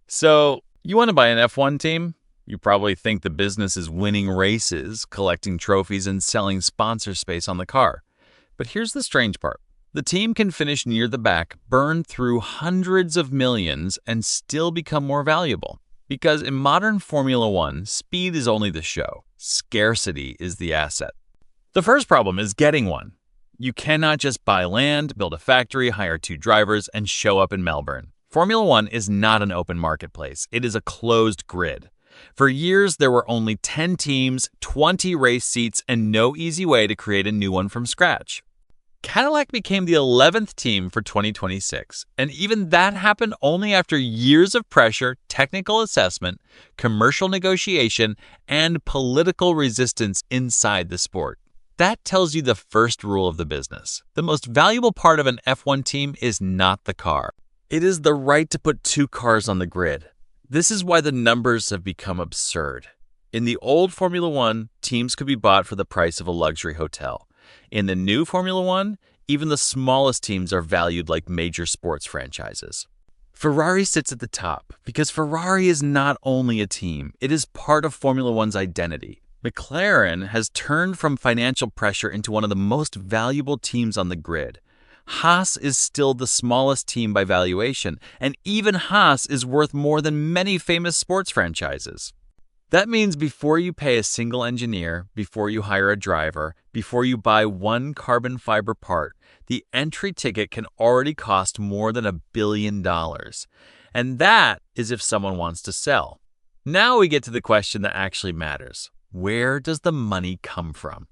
So, you want to buy an F1 team? You probably think the business is winning races, collecting trophies, and selling sponsor space on the car. But here's the strange part. The team can finish near the back, burn through hundreds of millions, and still become more valuable. Because in modern Formula One, speed is only the show. Scarcity is the asset. The first problem is getting one. You cannot just buy land, build a factory, hire 2 drivers, and show up in Melbourne. Formula One is not an open marketplace. It is a closed grid. For years, there were only 10 teams, 20 race seats, and no easy way to create a new one from scratch. Cadillac became the 11th team for 2026, and even that happened only after years of pressure, technical assessment, commercial negotiation, and political resistance inside the sport. That tells you the first rule of the business. The most valuable part of an F1 team is not the car. It is the right to put 2 cars on the grid. This is why the numbers have become absurd. In the old Formula One, teams could be bought for the price of a luxury hotel. In the new Formula One, even the smallest teams are valued like major sports franchises. Ferrari sits at the top because Ferrari is not only a team, it is part of Formula One's identity. McLaren has turned from financial pressure into one of the most valuable teams on the grid. Haas is still the smallest team by valuation, and even Haas is worth more than many famous sports franchises. That means before you pay a single engineer, before you hire a driver, before you buy one carbon fiber part, the entry ticket can already cost more than $1 billion. And that is if someone wants to sell. Now we get to the question that actually matters. Where does the money come from?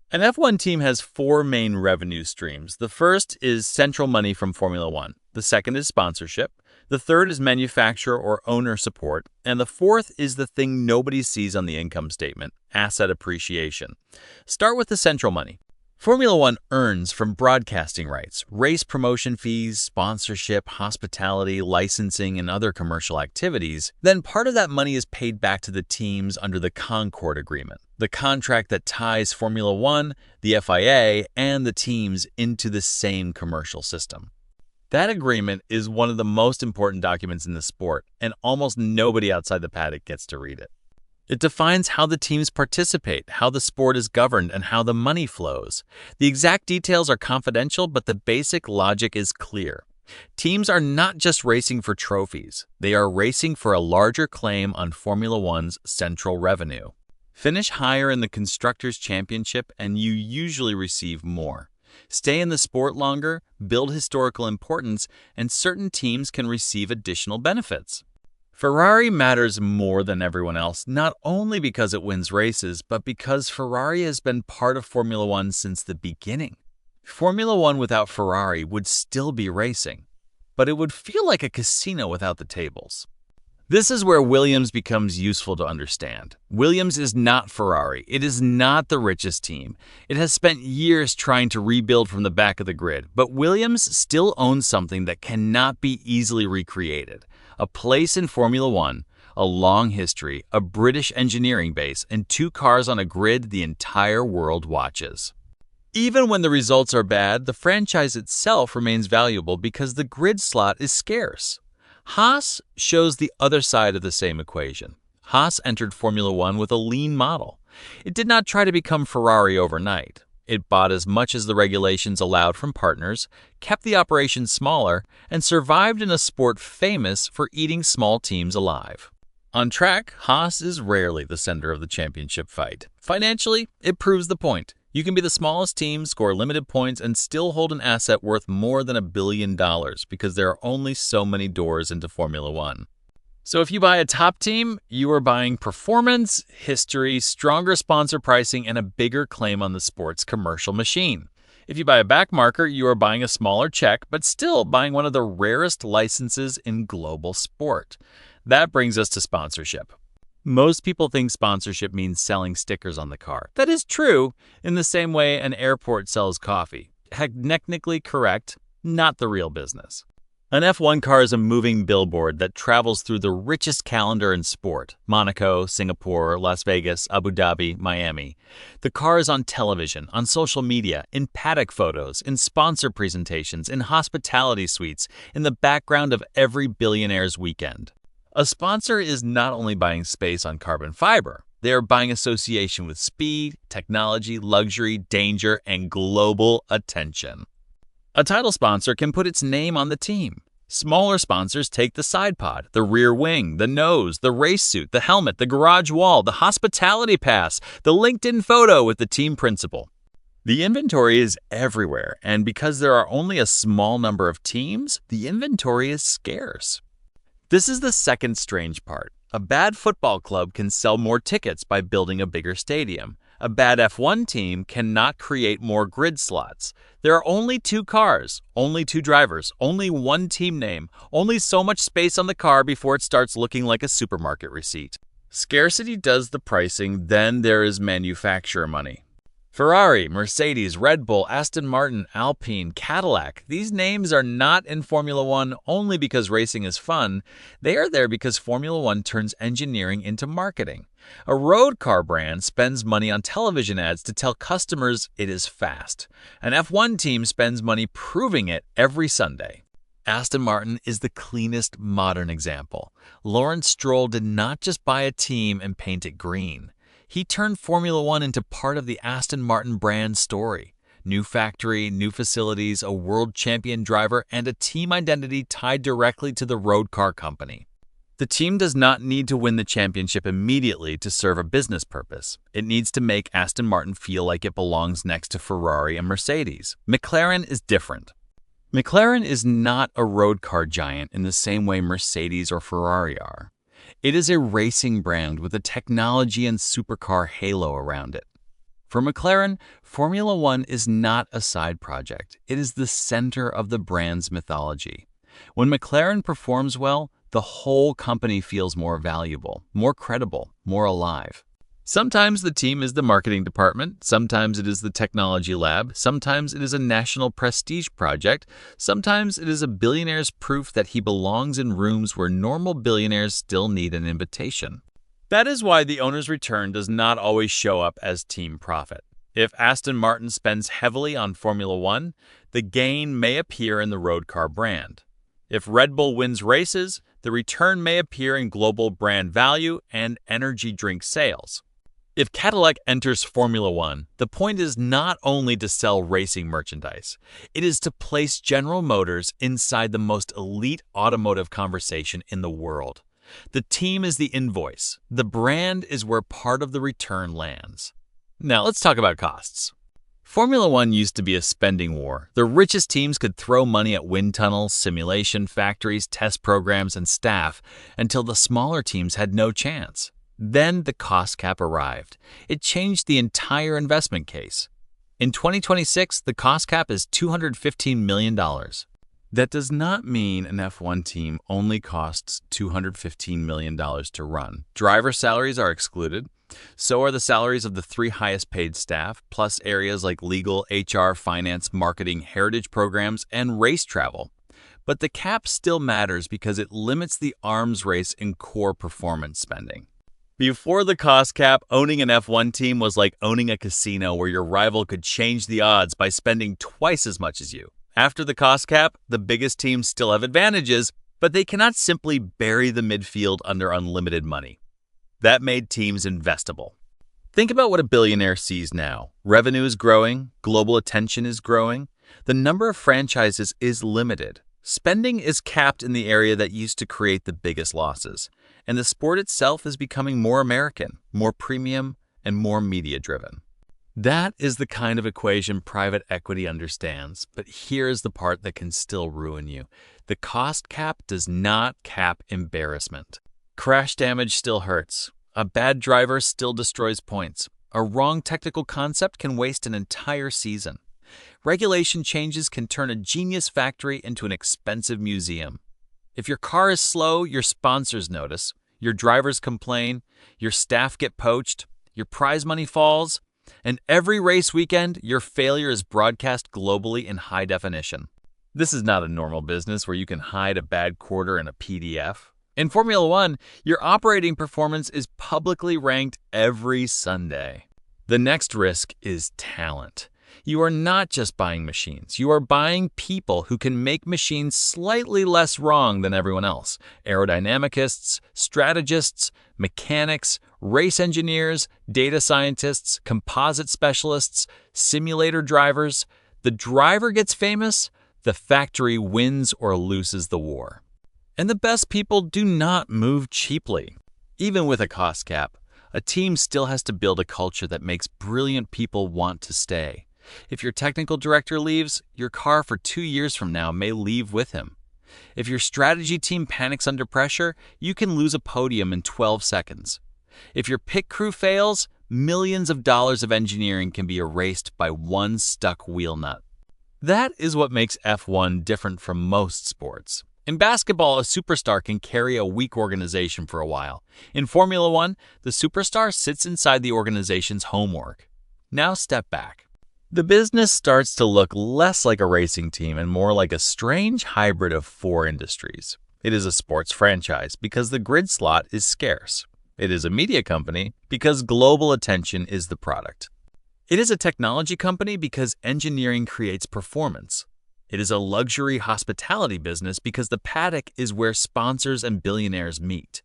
An F1 team has 4 main revenue streams. The first is central money from Formula One. The second is sponsorship. The third is manufacturer or owner support. And the fourth is the thing nobody sees on the income statement, asset appreciation. Start with the central money. Formula One earns from broadcasting rights, race promotion fees, sponsorship, hospitality, licensing, and other commercial activities. Then part of that money is paid back to the teams under the Concord Agreement, the contract that ties Formula One, the FIA, and the teams into the same commercial system. That agreement is one of the most important documents in the sport, and almost nobody outside the paddock gets to read it. It defines how the teams participate, how the sport is governed, and how the money flows. The exact details are confidential, but the basic logic is clear. Teams are not just racing for trophies. They are racing for a larger claim on Formula One's central revenue. Finish higher in the Constructors' Championship, and you usually receive more. Stay in the sport longer, build historical importance, and certain teams can receive additional benefits. Ferrari matters more than everyone else, not only because it wins races, but because Ferrari has been part of Formula One since the beginning. Formula One without Ferrari would still be racing, but it would feel like a casino without the tables. This is where Williams becomes useful to understand. Williams is not Ferrari. It is not the richest team. It has spent years trying to rebuild from the back of the grid, but Williams still owns something that cannot be easily recreated. A place in Formula One, a long history, a British engineering base, and 2 cars on a grid the entire world watches. Even when the results are bad, the franchise itself remains valuable because the grid slot is scarce. Haas shows the other side of the same equation. Haas entered Formula One with a lean model. It did not try to become Ferrari overnight. It bought as much as the regulations allowed from partners, kept the operation smaller, and survived in a sport famous for eating small teams alive. On track, Haas is rarely the center of the championship fight. Financially, it proves the point. You can be the smallest team, score limited points, and still hold an asset worth more than $1 billion because there are only so many doors into Formula One. So if you buy a top team, you are buying performance, history, stronger sponsor pricing, and a bigger claim on the sport's commercial machine. If you buy a backmarker, you are buying a smaller check, but still buying one of the rarest licenses in global sport. That brings us to sponsorship. Most people think sponsorship means selling stickers on the car. That is true, in the same way an airport sells coffee. Technically correct, not the real business. An F1 car is a moving billboard that travels through the richest calendar in sport: Monaco, Singapore, Las Vegas, Abu Dhabi, Miami. The car is on television, on social media, in paddock photos, in sponsor presentations, in hospitality suites, in the background of every billionaire's weekend. A sponsor is not only buying space on carbon fiber, they are buying association with speed, technology, luxury, danger, and global attention. A title sponsor can put its name on the team. Smaller sponsors take the side pod, the rear wing, the nose, the race suit, the helmet, the garage wall, the hospitality pass, the LinkedIn photo with the team principal. The inventory is everywhere, and because there are only a small number of teams, the inventory is scarce. This is the second strange part. A bad football club can sell more tickets by building a bigger stadium. A bad F1 team cannot create more grid slots. There are only 2 cars, only 2 drivers, only 1 team name, only so much space on the car before it starts looking like a supermarket receipt. Scarcity does the pricing, then there is manufacturer money. Ferrari, Mercedes, Red Bull, Aston Martin, Alpine, Cadillac. These names are not in Formula One only because racing is fun. They are there because Formula One turns engineering into marketing. A road car brand spends money on television ads to tell customers it is fast. An F1 team spends money proving it every Sunday. Aston Martin is the cleanest modern example. Lawrence Stroll did not just buy a team and paint it green. He turned Formula One into part of the Aston Martin brand story. New factory, new facilities, a world champion driver, and a team identity tied directly to the road car company. The team does not need to win the championship immediately to serve a business purpose. It needs to make Aston Martin feel like it belongs next to Ferrari and Mercedes. McLaren is different. McLaren is not a road car giant in the same way Mercedes or Ferrari are. It is a racing brand with a technology and supercar halo around it. For McLaren, Formula One is not a side project. It is the center of the brand's mythology. When McLaren performs well, the whole company feels more valuable, more credible, more alive. Sometimes the team is the marketing department, sometimes it is the technology lab, sometimes it is a national prestige project, sometimes it is a billionaire's proof that he belongs in rooms where normal billionaires still need an invitation. That is why the owner's return does not always show up as team profit. If Aston Martin spends heavily on Formula One, the gain may appear in the road car brand. If Red Bull wins races, the return may appear in global brand value and energy drink sales. If Cadillac enters Formula One, the point is not only to sell racing merchandise. It is to place General Motors inside the most elite automotive conversation in the world. The team is the invoice. The brand is where part of the return lands. Now let's talk about costs. Formula One used to be a spending war. The richest teams could throw money at wind tunnels, simulation factories, test programs, and staff until the smaller teams had no chance. Then the cost cap arrived. It changed the entire investment case. In 2026, the cost cap is $215 million. That does not mean an F1 team only costs $215 million to run. Driver salaries are excluded. So are the salaries of the 3 highest paid staff, plus areas like legal, HR, finance, marketing, heritage programs, and race travel. But the cap still matters because it limits the arms race in core performance spending. Before the cost cap, owning an F1 team was like owning a casino where your rival could change the odds by spending twice as much as you. After the cost cap, the biggest teams still have advantages, but they cannot simply bury the midfield under unlimited money. That made teams investable. Think about what a billionaire sees now. Revenue is growing, global attention is growing, the number of franchises is limited. Spending is capped in the area that used to create the biggest losses, and the sport itself is becoming more American, more premium, and more media-driven. That is the kind of equation private equity understands, but here is the part that can still ruin you. The cost cap does not cap embarrassment. Crash damage still hurts. A bad driver still destroys points. A wrong technical concept can waste an entire season. Regulation changes can turn a genius factory into an expensive museum. If your car is slow, your sponsors notice, your drivers complain, your staff get poached, your prize money falls, and every race weekend, your failure is broadcast globally in high definition. This is not a normal business where you can hide a bad quarter in a PDF. In Formula One, your operating performance is publicly ranked every Sunday. The next risk is talent. You are not just buying machines. You are buying people who can make machines slightly less wrong than everyone else. Aerodynamicists, strategists, mechanics, race engineers, data scientists, composite specialists, simulator drivers. The driver gets famous, the factory wins or loses the war. And the best people do not move cheaply. Even with a cost cap, a team still has to build a culture that makes brilliant people want to stay. If your technical director leaves, your car for 2 years from now may leave with him. If your strategy team panics under pressure, you can lose a podium in 12 seconds. If your pit crew fails, millions of dollars of engineering can be erased by one stuck wheel nut. That is what makes F1 different from most sports. In basketball, a superstar can carry a weak organization for a while. In Formula One, the superstar sits inside the organization's homework. Now step back. The business starts to look less like a racing team and more like a strange hybrid of 4 industries. It is a sports franchise because the grid slot is scarce. It is a media company because global attention is the product. It is a technology company because engineering creates performance. It is a luxury hospitality business because the paddock is where sponsors and billionaires meet.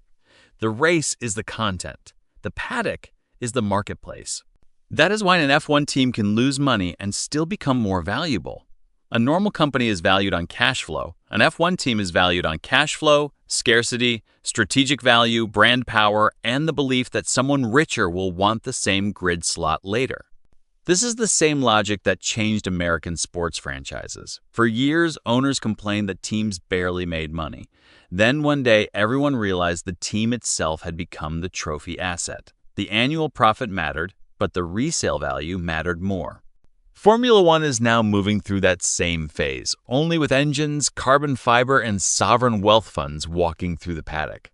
The race is the content. The paddock is the marketplace. That is why an F1 team can lose money and still become more valuable. A normal company is valued on cash flow. An F1 team is valued on cash flow, scarcity, strategic value, brand power, and the belief that someone richer will want the same grid slot later. This is the same logic that changed American sports franchises. For years, owners complained that teams barely made money. Then one day, everyone realized the team itself had become the trophy asset. The annual profit mattered, but the resale value mattered more. Formula One is now moving through that same phase, only with engines, carbon fiber, and sovereign wealth funds walking through the paddock.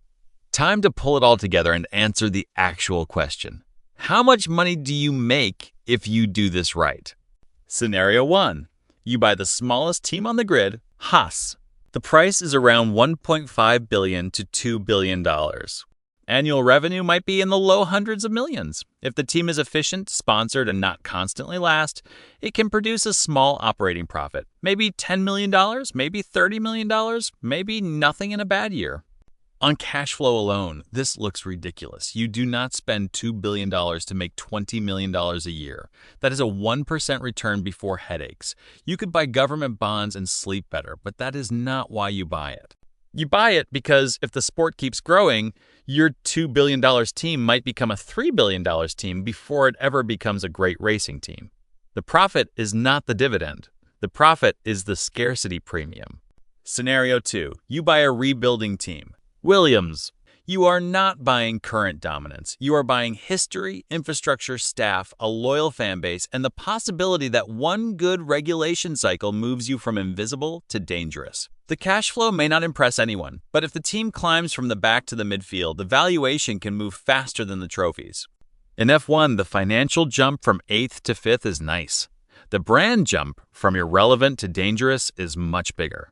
Time to pull it all together and answer the actual question. How much money do you make if you do this right? Scenario 1. You buy the smallest team on the grid, Haas. The price is around $1.5 billion to $2 billion. Annual revenue might be in the low hundreds of millions. If the team is efficient, sponsored, and not constantly last, it can produce a small operating profit. Maybe $10 million, maybe $30 million, maybe nothing in a bad year. On cash flow alone, this looks ridiculous. You do not spend $2 billion to make $20 million a year. That is a 1% return before headaches. You could buy government bonds and sleep better, but that is not why you buy it. You buy it because if the sport keeps growing, your $2 billion team might become a $3 billion team before it ever becomes a great racing team. The profit is not the dividend. The profit is the scarcity premium. Scenario 2. You buy a rebuilding team. Williams. You are not buying current dominance. You are buying history, infrastructure, staff, a loyal fan base, and the possibility that one good regulation cycle moves you from invisible to dangerous. The cash flow may not impress anyone, but if the team climbs from the back to the midfield, the valuation can move faster than the trophies. In F1, the financial jump from 8th to 5th is nice. The brand jump from irrelevant to dangerous is much bigger.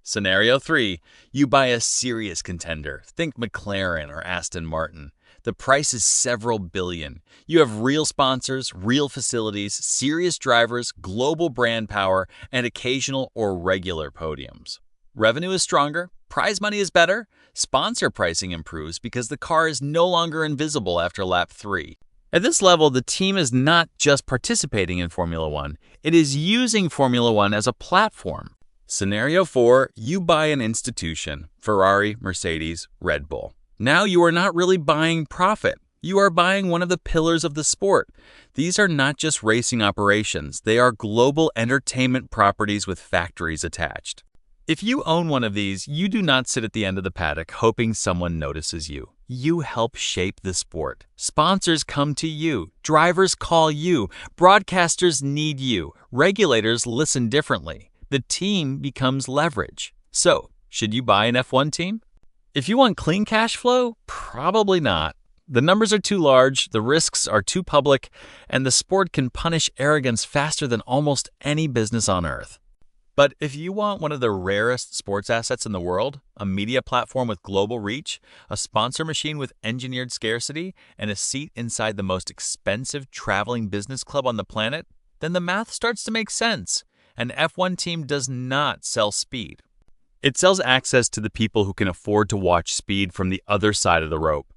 Scenario 3. You buy a serious contender. Think McLaren or Aston Martin. The price is several billion. You have real sponsors, real facilities, serious drivers, global brand power, and occasional or regular podiums. Revenue is stronger, prize money is better, sponsor pricing improves because the car is no longer invisible after lap 3. At this level, the team is not just participating in Formula One, it is using Formula One as a platform. Scenario 4. You buy an institution, Ferrari, Mercedes, Red Bull. Now you are not really buying profit. You are buying one of the pillars of the sport. These are not just racing operations. They are global entertainment properties with factories attached. If you own one of these, you do not sit at the end of the paddock hoping someone notices you. You help shape the sport. Sponsors come to you. Drivers call you. Broadcasters need you. Regulators listen differently. The team becomes leverage. So, should you buy an F1 team? If you want clean cash flow, probably not. The numbers are too large, the risks are too public, and the sport can punish arrogance faster than almost any business on earth. But if you want one of the rarest sports assets in the world, a media platform with global reach, a sponsor machine with engineered scarcity, and a seat inside the most expensive traveling business club on the planet, then the math starts to make sense. An F1 team does not sell speed. It sells access to the people who can afford to watch speed from the other side of the rope.